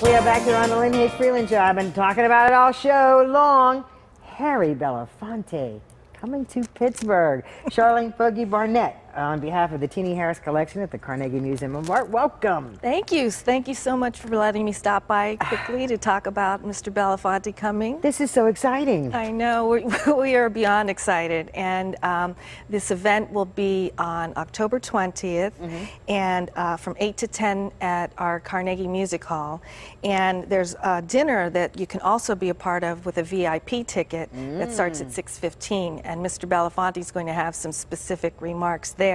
We are back here on the Lynn Hayes Freeland Show. I've been talking about it all show long. Harry Belafonte coming to Pittsburgh. Charlene Fogy Barnett on behalf of the Teenie Harris Collection at the Carnegie Museum of Art. Welcome. Thank you. Thank you so much for letting me stop by quickly to talk about Mr. Belafonte coming. This is so exciting. I know. We are beyond excited. And this event will be on October 20th and from 8 to 10 at our Carnegie Music Hall. And there's a dinner that you can also be a part of with a VIP ticket that starts at 6:15. And Mr. Belafonte is going to have some specific remarks there.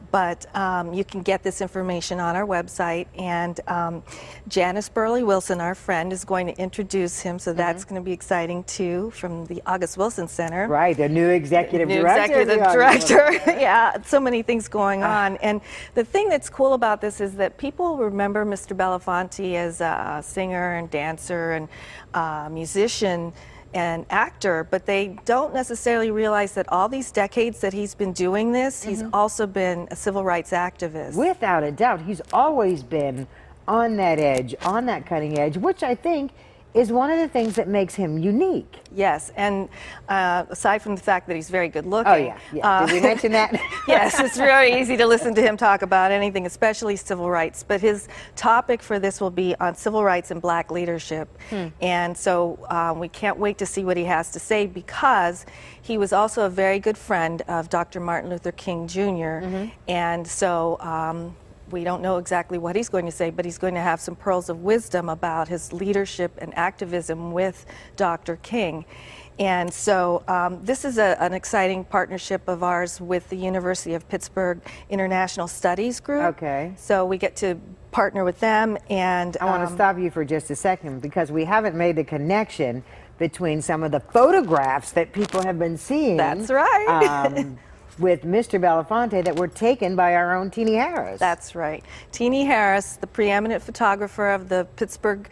But you can get this information on our website, and Janice Burley Wilson, our friend, is going to introduce him, so that's going to be exciting too, from the August Wilson Center. Right, the new executive director. Yeah, so many things going on. And the thing that's cool about this is that people remember Mr. Belafonte as a singer and dancer and musician and actor, but they don't necessarily realize that all these decades that he's been doing this, he's also been a civil rights activist. Without a doubt, he's always been on that edge, on that cutting edge, which I think is one of the things that makes him unique. Yes, and aside from the fact that he's very good looking. Oh yeah. Did we mention that? Yes, it's very easy to listen to him talk about anything, especially civil rights. But his topic for this will be on civil rights and black leadership. And so we can't wait to see what he has to say, because he was also a very good friend of Dr. Martin Luther King Jr. And so we don't know exactly what he's going to say, but he's going to have some pearls of wisdom about his leadership and activism with Dr. King. And so this is an exciting partnership of ours with the University of Pittsburgh International Studies Group. Okay. So we get to partner with them. And I want to stop you for just a second, because we haven't made the connection between some of the photographs that people have been seeing. That's right. With Mr. Belafonte that were taken by our own Teenie Harris. That's right. Teenie Harris, the preeminent photographer of the Pittsburgh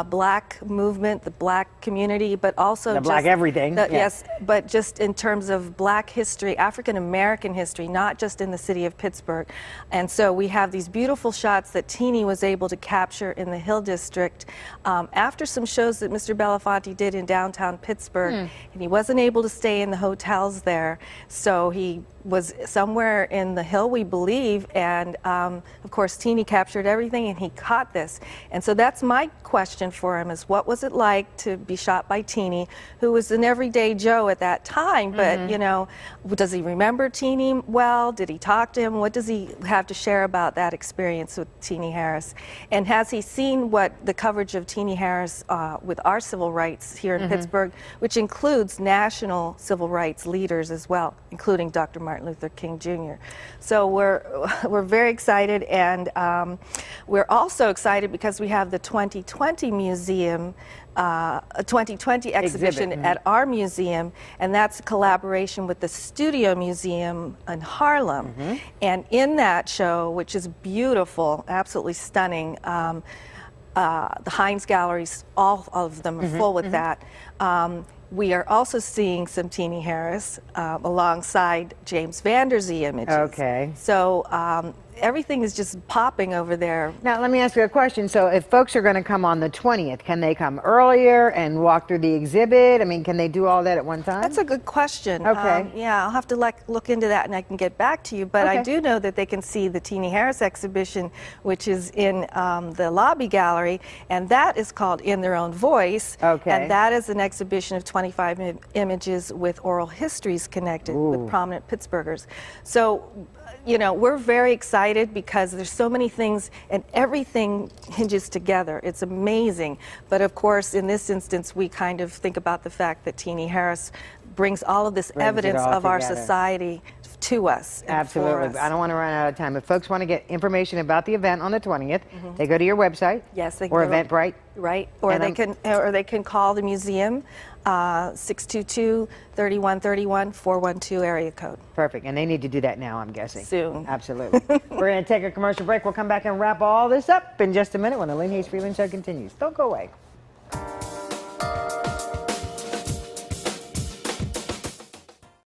black movement, the black community, but also the black everything. Yes, but just in terms of black history, African American history, not just in the city of Pittsburgh. And so we have these beautiful shots that Teenie was able to capture in the Hill District after some shows that Mr. Belafonte did in downtown Pittsburgh, and he wasn't able to stay in the hotels there, so he was somewhere in the Hill, we believe, and of course Teenie captured everything, and he caught this. And so that's my question for him, is what was it like to be shot by Teenie, who was an everyday Joe at that time, but you know, does he remember Teenie well? Did he talk to him? What does he have to share about that experience with Teenie Harris? And has he seen what the coverage of Teenie Harris with our civil rights here in Pittsburgh, which includes national civil rights leaders as well, including Dr. Martin Luther King Jr. So we're very excited, and we're also excited because we have the 2020 museum, a 2020 exhibition at our museum, and that's a collaboration with the Studio Museum in Harlem. And in that show, which is beautiful, absolutely stunning, the Heinz Galleries, all of them are full with that. We are also seeing some Teenie Harris alongside James Van Der Zee images. Okay. So everything is just popping over there. Now, let me ask you a question. So if folks are going to come on the 20th, can they come earlier and walk through the exhibit? I mean, can they do all that at one time? That's a good question. Okay. Yeah, I'll have to look into that, and I can get back to you. But I do know that they can see the Teenie Harris exhibition, which is in the lobby gallery, and that is called In Their Own Voice. Okay. And that is an exhibition of 25 images with oral histories connected with prominent Pittsburghers. So, you know, we're very excited because there's so many things, and everything hinges together. It's amazing. But of course, in this instance, we kind of think about the fact that Teenie Harris brings all of this evidence of our society to us. Absolutely. I don't want to run out of time. If folks want to get information about the event on the 20th, they go to your website. Yes, they or can. Eventbrite. Right. Or they can call the museum, 622-3131, 412 area code. Perfect. And they need to do that now, I'm guessing. Soon. Absolutely. We're going to take a commercial break. We'll come back and wrap all this up in just a minute when the Lynn Hayes Freeland Show continues. Don't go away.